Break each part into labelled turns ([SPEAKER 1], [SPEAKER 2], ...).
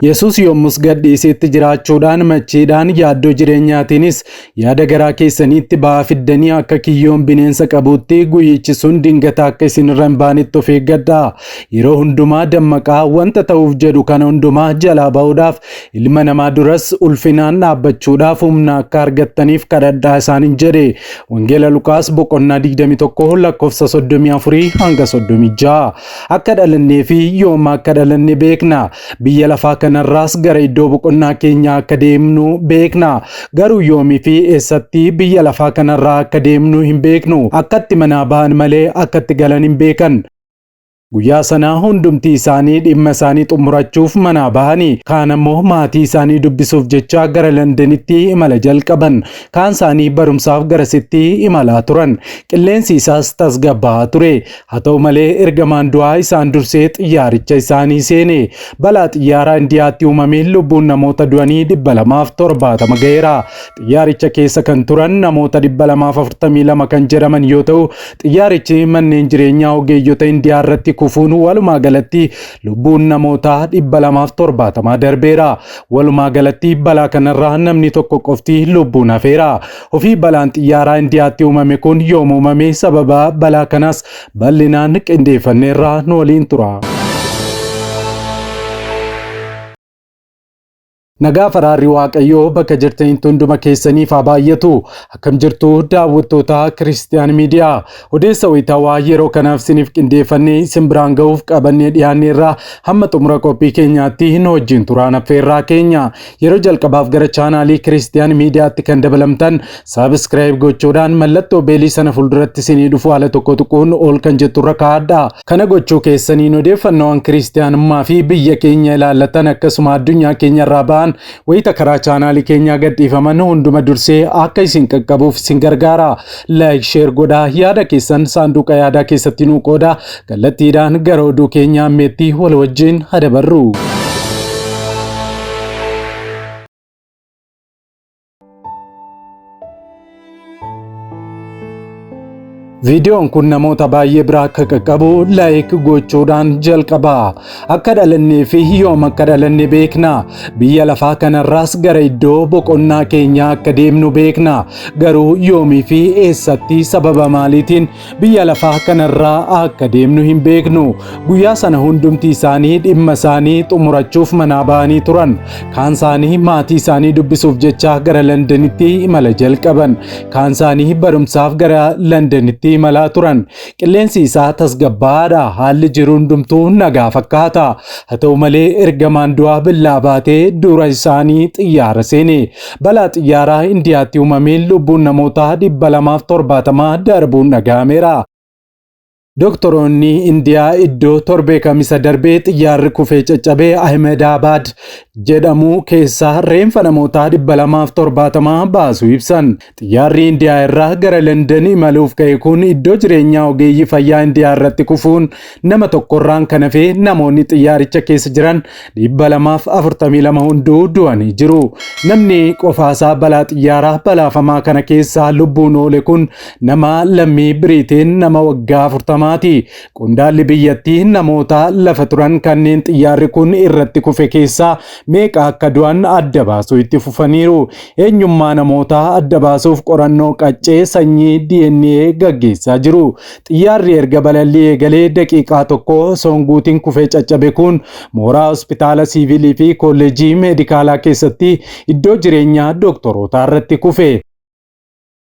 [SPEAKER 1] Yesus yommus gadhiisetti jiraachuudhaan machiidhaan yaaddoo jireenyaatiinis yaada garaa keessaniitti ba'aa fiddanii akka kiyyoon bineensa qabuutti guyyichi sun dingata akka isin irra hin baanetti of eeggadhaa. Yeroo hundumaa dammaqaa wanta ta'uuf jedhu kana hundumaa jalaa ba'uudhaaf ilma namaa duras ulfinaan dhaabbachuudhaaf humna akka argattaniif kadhadhaa isaaniin jedhe. Wangeela Luqaas boqonnaa 21 lakkoofsa 34 hanga 36. Akka dhalannee fi yooma akka dhalanne beekna. Biyya lafaa kanarraas gara iddoo boqonnaa keenyaa akka deemnu beekna. Garuu yoomii fi eessatti biyya lafaa kanarraa akka deemnu hin beeknu. Akkatti manaa ba'an malee akkatti galan hin beekan. Guyyaa sanaa hundumti isaanii dhimma isaanii xumurachuuf manaa bahanii kaan ammoo maatii isaanii dubbisuuf jecha gara Londonitti imala jalqaban. Kaan isaanii barumsaaf garasitti imalaa turan. Qilleensi isaas tasgabbaa'aa ture. Haa ta'u malee ergamaan du'aa isaan dursee xiyyaaricha isaanii seene. Balaa xiyyaaraa Indiyaatti uumameen lubbuun namoota du'anii 270 ga'eera. Xiyyaaricha keessa kan turan namoota 242 kan jedhaman yoo ta'u, xiyyaarichi manneen jireenyaa ogeeyyota Indiyaa irratti kufuun walumaa galatti lubbuun namoota 270 darbeera. Walumaa galatti balaa kanarraa namni tokko qofti lubbuun hafeera. Ofii balaan xiyyaaraa Indiyaatti uumame kun yoom uumame, sababa balaa kanas bal'inaan qindeeffanneerra nu waliin tura. Nagaa faraarri Waaqayyoo bakka jirtanitti hunduma keessaniif haa baay'atu. Akkam jirtu daawwattoota Kiristiyaan Miidiyaa. Odeessa wayitaawaa yeroo kanaaf isiniif qindeeffannee isin biraan ga'uuf qabannee dhiyaanneerra hamma xumura qophii keenyaatti nu wajjin turaan affeerraa keenya. Yeroo jalqabaaf gara chaanaalii Kiristiyaan Miidiyaatti kan dabalamtan saabskraayib gochuudhaan mallattoo beelii sana fuulduratti isinii dhufu haala tokko tuquun ol kan jetturra kaa'adha. Kana gochuu keessaniin odeeffannoowwan kiristiyaanummaa fi biyya keenya ilaallatan akkasuma addunyaa keenyarraa ba'an wayita karaa chaanaalii keenyaa gadhiifaman hunduma dursee akka isin qaqqabuuf isin gargaara. Like, share godhaa, yaada keessan saanduqa yaadaa keessatti nuu qoodaa. Kallattiidhaan gara oduu keenyaa ammeetti wal wajjin haa dabarru. Viidiyoon kun namoota baay'ee biraa akka qaqqabu like gochuudhaan jalqaba. Akka dhalannee fi yoom akka dhalanne beekna. Biyya lafaa kanarraas gara iddoo boqonnaa keenyaa akka deemnu beekna. Garuu yoomii fi eessatti sababa maaliitiin biyya lafaa kanarraa akka deemnu hin beeknu. Guyyaa sana hundumti isaanii dhimma isaanii xumurachuuf manaa ba'anii turan. Kaan isaanii maatii isaanii dubbisuuf jecha gara Londonitti imala jalqaban. Kaan isaanii barumsaaf gara Londonitti imalaa turan. Qilleensi isaa tasgabbaadha. Haalli jiru hundumtuu nagaa fakkaata. Haa ta'u malee ergamaan du'aa billaa baatee dura isaanii xiyyaara seene. Balaa xiyyaaraa Indiyaatti uumameen lubbuun namoota 270 darbuun dhaga'ameera. Doktoroonni Indiyaa iddoo torbee kamisa darbee xiyyaarri kufee caccabee Ahmedabad jedhamu keessaa reenfa namoota 270 baasuu ibsan. Xiyyaarri Indiyaa irraa gara London imaluuf ka'e kun iddoo jireenyaa ogeeyyii fayyaa Indiyaa irratti kufuun nama tokkorraan kan hafe namoonni xiyyaaricha keessa jiran 242 hunduu du'anii jiru. Namni qofaasaa balaa xiyyaaraa balaafamaa kana keessaa lubbuun oole kun nama lammii Biriteen nama waggaa 40. Qondaalli biyyattii namoota lafa turan kanneen xiyyaarri kun irratti kufe keessaa meeqa akka du'an adda baasuu itti fufaniiru. Eenyummaa namoota adda baasuuf qorannoo qaccee sanyii DNA gaggeessaa jiru. Xiyyaarri erga balallii eegalee daqiiqaa tokko songuutiin kufee caccabe kun mooraa hospitaala siivilii fi kolleejii meedikaalaa keessatti iddoo jireenyaa doktorotaa irratti kufe.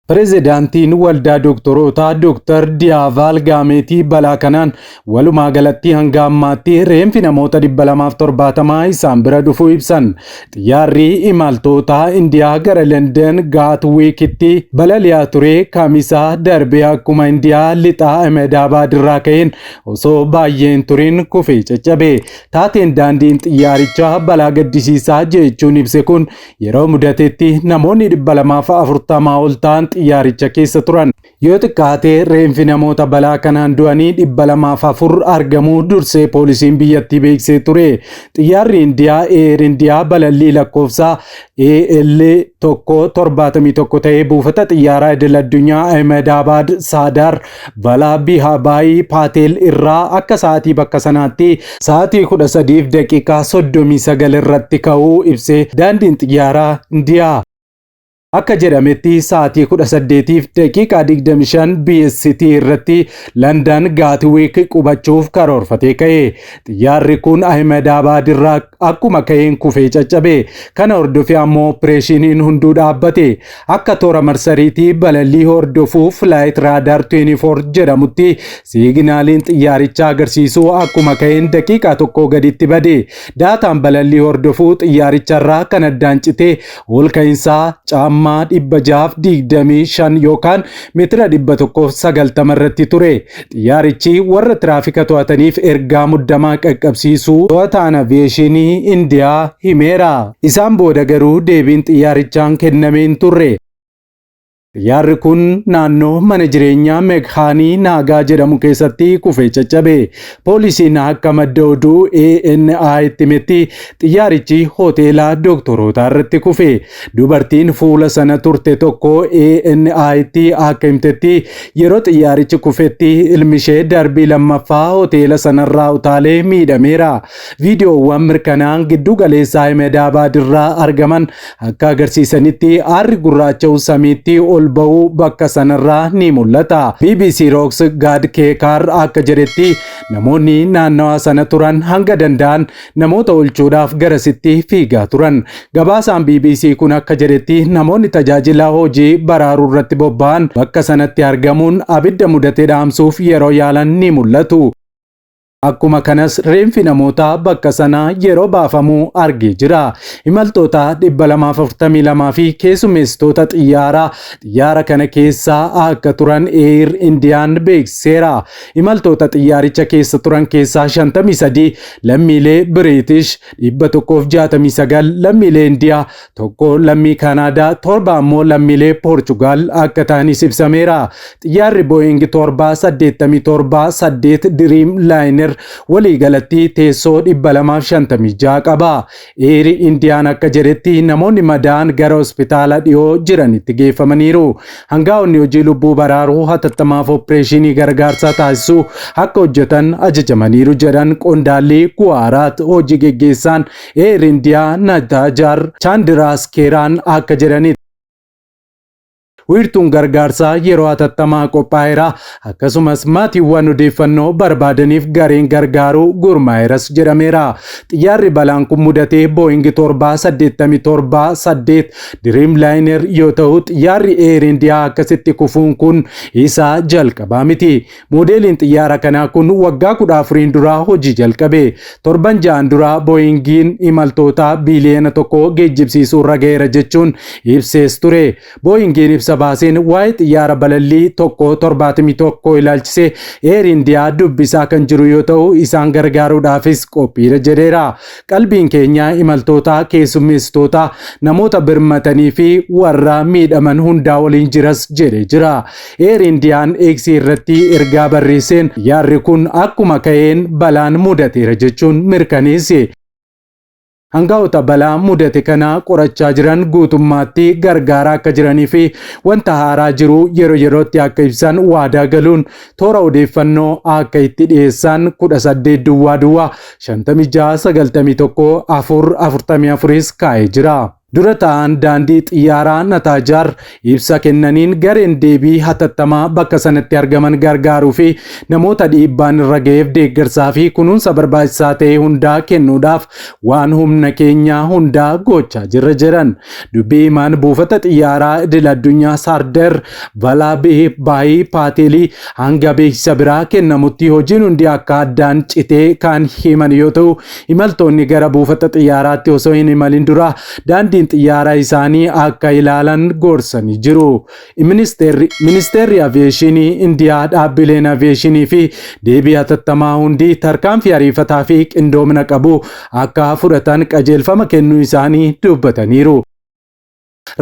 [SPEAKER 1] Pirezidaantiin waldaa doktorotaa Dr. Diyaavaal Gaameetii balaa kanaan walumaa galatti hanga ammaatti reenfi namoota 270 isaan bira dhufuu ibsan. Xiyyaarri imaltoota Indiyaa gara London Gaatwiikitti balali'aa ture kamisaa darbee akkuma Indiyaa lixaa Ahmedabad irraa ka'een osoo baay'een turin kufee caccabe. Taateen daandiin xiyyaarichaa balaa gaddisiisaa jechuun ibse kun yeroo mudatetti namoonni 240 ol ta'an xiyyaaricha keessa turan. Yoo xiqqaate reenfi namoota balaa kanaan du'anii 204 argamuu dursee poolisiin biyyattii beeksisee ture. Xiyyaarri Indiyaa Air Indiyaa balallii lakkoofsa AL171 ta'ee buufata xiyyaaraa idil-addunyaa Ahmedabad Sadar Balaa Bihabaayii Paatel irraa akka sa'aatii bakka sanaatti sa'aatii 13:39 irratti ka'uu ibsee daandiin xiyyaaraa Indiyaa akka jedhametti sa'aatii 18:25 BST irratti London Gatwick qubachuuf karoorfatee ka'e. Xiyyaarri kun Ahmedabad irraa akkuma ka'een kufee caccabe. Kana hordofee ammoo opereeshiniin hunduu dhaabbate. Akka toora marsariitii balallii hordofuu Flight Radar 24 jedhamutti siiginaaliin xiyyaarichaa agarsiisu akkuma ka'een daqiiqaa tokko gaditti bade. Daataan balallii hordofuu xiyyaaricharraa kan addaan cite ol ka'iinsaa caammaa 625 yookaan meetira 190 irratti ture. Xiyyaarichi warra tiraafika to'ataniif ergaa muddamaa qaqqabsiisuu to'ataan aviyeeshinii Indiyaa himeera. Isaan booda garuu deebiin xiyyaarichaan kennamee hin turre. Xiyyaarri kun naannoo mana jireenyaa Meekhaanii Naagaa jedhamu keessatti kufee caccabe. Poolisiin akka madda oduu ANI itti himetti xiyyaarichi hoteela dooktorootaa irratti kufe. Dubartiin fuula sana turte tokko ANI itti akka himtetti yeroo xiyyaarichi kufetti ilmi ishee darbii lammaffaa hoteela sanarraa utaalee miidhameera. Viidiyoowwan mirkanaan giddu galeessaa Ahmedabad irraa argaman akka agarsiisanitti aarri gurraacha samiitti ol ba'uu bakka sanarraa ni mul'ata. BBC Rocks Gadda akka jedhetti namoonni naannawaa sana turan hanga danda'an namoota oolchuudhaaf garasitti fiigaa turan. Gabaasaan BBC kun akka jedhetti namoonni tajaajila hojii baraaruu irratti bobba'an bakka sanatti argamuun abidda mudatee dhaamsuuf yeroo yaalan ni mul'atu. Akkuma kanas reenfi namoota bakka sanaa yeroo baafamuu argee jira. Imaltoota 242 fi keessummeessitoota xiyyaara kana keessa akka turan Air Indiyaan beeksiseera. Imaltoota xiyyaaricha keessa turan keessaa 53 lammiilee British, 169 lammiilee Indiyaa, 1 lammii Kanaadaa, 7 ammoo lammiilee Portugal akka ta'anis ibsameera. Xiyyaarri Boeing 787-8 Dreamliner walii galatti teessoo 256 qaba. Air Indiyaan akka jedhetti namoonni madaa'an gara hospitaala dhiyoo jiranitti geeffamaniiru. Hangaa'onni hojii lubbuu baraaruu hatattamaaf opereeshinii gargaarsaa taasisuu akka hojjetan ajajamaniiru jedhan qondaalli Guwaaraat hojii geggeessaan Air Indiyaa Natajar Chandraskeeraan akka jedhanitti. Wiirtuun gargaarsaa yeroo hatattamaa qophaa'eera. Akkasumas maatiiwwan odeeffannoo barbaadaniif gareen gargaaruu gurmaa'eeras jedhameera. Xiyyaarri balaan kun mudatee Boeing 787-8 Dreamliner yoo ta'u xiyyaarri Air Indiyaa akkasitti kufuun kun isaa jalqabaa miti. Moodeeliin xiyyaara kanaa kun waggaa 14 dura hojii jalqabe. Torban ja'an dura Boeingiin imaltoota biliyoona 1 geejjibsiisuu irra ga'eera jechuun ibsees ture. Boeingiin ibsa baaseen waa'ee xiyyaara balallii 171 ilaalchise Air Indiyaa dubbisaa kan jiru yoo ta'u isaan gargaaruudhaafis qophiidha jedheera. Qalbiin keenya imaltoota, keessummeessitoota, namoota birmatanii fi warra miidhaman hundaa waliin jiras jedhee jira. Air Indiyaan X irratti ergaa barreesseen xiyyaarri kun akkuma ka'een balaan mudateera jechuun mirkaneesse. Hangaa'ota balaa mudate kana qorachaa jiran guutummaatti gargaaraa akka jiranii fi wanta haaraa jiru yeroo yerootti akka ibsan waadaa galuun toora odeeffannoo akka itti dhiyeessan 18 duwwaa 56 91 444 kaa'ee jira. Dura ta'an daandii xiyyaaraa Natajar ibsa kennaniin gareen deebii hatattamaa bakka sanatti argaman gargaaruu fi namoota dhiibbaan irra ga'eef deeggarsaa fi kunuunsa barbaachisaa ta'e hundaa kennuudhaaf waan humna keenya hundaa gochaa jirra jedhan. Dubbii himaan buufata xiyyaaraa idil-addunyaa Sadar Balaa Bihabaayii Paatelii hanga beeksisa biraa kennamutti hojiin hundi akka addaan citee kan himan yoo ta'u imaltoonni gara buufata xiyyaaraatti osoo hin imalin dura daandii xiyyaara isaanii akka ilaalan gorsanii jiru. Ministeerri Aviyeeshinii Indiyaa dhaabbileen aviyeeshinii fi deebii hatattamaa hundi tarkaanfii ariifataa fi qindoomina qabu akka fudhatan qajeelfama kennuu isaanii dubbataniiru.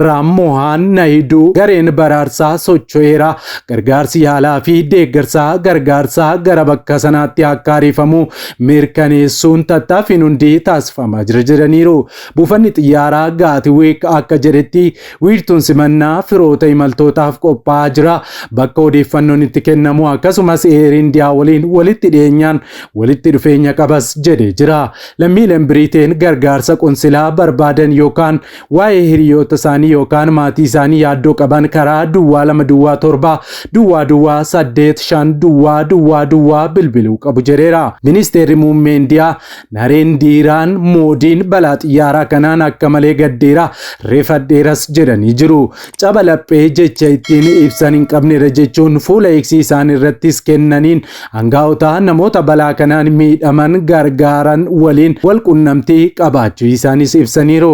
[SPEAKER 1] Rammohan Naidu gareen baraarsaa socho'eera gargaarsi yaalaa fi deeggarsaa gargaarsaa gara bakka sanaatti akka ariifamu mirkaneessuun tattaaffiin hundi taasifamaa jiraniiru. Buufanni xiyyaaraa Gaatwiik akka jedhetti wiirtuun simannaa firoota imaltootaaf qophaa'aa jira. Bakka odeeffannoon itti kennamu akkasumas Air India waliin walitti dhiyeenyaan walitti dhufeenya qabas jedhee jira. Lammiileen Biriteen gargaarsa qonsilaa barbaadan yookaan waa'ee hiriyoota isaanii yookaan maatii isaanii yaaddoo qaban karaa duwwaa 227 duwwaa 85 bilbiluu qabu jedheera. Ministeerri muummee Indiyaa Narendiraan Moodiin balaa xiyyaaraa kanaan akka malee gaddeera reeffadheeras jedhanii jiru. Caba laphee jecha ittiin ibsan hin qabnedha jechuun fuula eegsii isaan irrattis kennaniin hangaa'ota namoota balaa kanaan miidhaman gargaaran waliin wal qunnamtii qabaachuu isaanis ibsaniiru.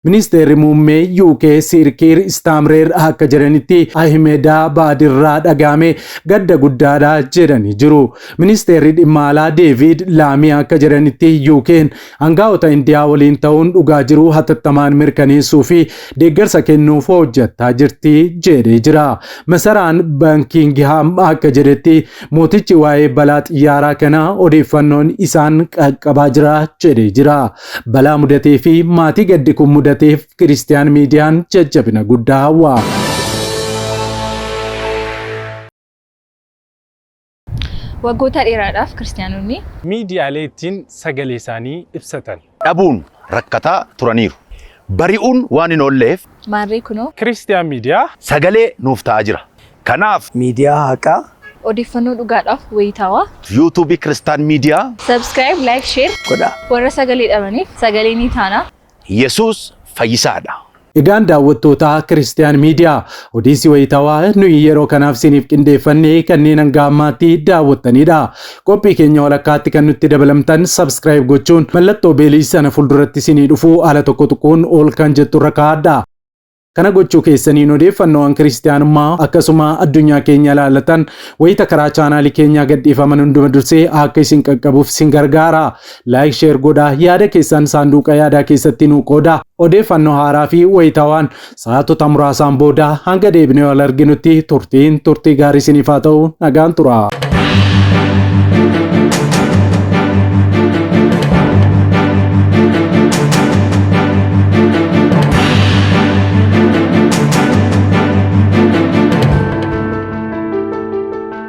[SPEAKER 1] Ministeerri muummee UK Sirkiir Istaamreer akka jedhanitti Ahimedaa baadirraa dhagame gadda guddaadha jedhanii jiru. Ministeerri dhimma alaa Deevid Laamii akka jedhanitti UK'n hangaa'ota Indiyaa waliin ta'uun dhugaa jiru hatattamaan mirkaneessuu fi deeggarsa kennuuf hojjettaa jirti jedhee jira. Masaraan Buckingham akka jedhetti mootichi waa'ee balaa xiyyaaraa kana odeeffannoon isaan qaqqabaa jira jedhee jira. Balaa mudatee fi maatii gaddi kun mudateef Kiristiyaan miidiyaan jajjabina guddaa hawwa.
[SPEAKER 2] Waggoota dheeraadhaaf Kiristiyaanonni
[SPEAKER 3] miidiyaalee ittiin sagalee isaanii ibsatan
[SPEAKER 4] dhabuun rakkataa turaniiru. Bari'uun waan hin oolleef
[SPEAKER 2] maarree kunoo
[SPEAKER 3] Kiristiyaan miidiyaa
[SPEAKER 4] sagalee nuuf ta'aa jira. Kanaaf
[SPEAKER 5] miidiyaa haqaa
[SPEAKER 2] odeeffannoo dhugaadhaaf wayitaawaa
[SPEAKER 4] YouTube Kiristiyaan miidiyaa
[SPEAKER 2] subscribe, like, share
[SPEAKER 5] godha.
[SPEAKER 2] warra sagalee dhabaniif sagalee ni taana.
[SPEAKER 4] Yesuus fayyisaadha.
[SPEAKER 1] Egaan daawwattoota Kiristiyaan miidiyaa odeessi wayitaawaa nuyi yeroo kanaaf isiniif qindeeffannee kanneen hanga ammaatti daawwattanidha. Qophii keenya walakkaatti kan nutti dabalamtan subscribe gochuun mallattoo beelii sana fuulduratti isinii dhufu ala tokko tokkoon ol kan jettu irra kaa'adha. Kana gochuu keessaniin odeeffannoowwan kiristiyaanummaa akkasuma addunyaa keenya ilaalatan wayita karaa chaanaalii keenyaa gadhiifaman hunduma dursee akka isin qaqqabuuf isin gargaara. Like, share godhaa, yaada keessan saanduqa yaadaa keessatti nuu qoodaa. Odeeffannoo haaraa fi wayitaawwan sa'aatota muraasaan booda hanga deebinee wal arginutti turtii gaarii isiniif haa ta'u nagaan tura.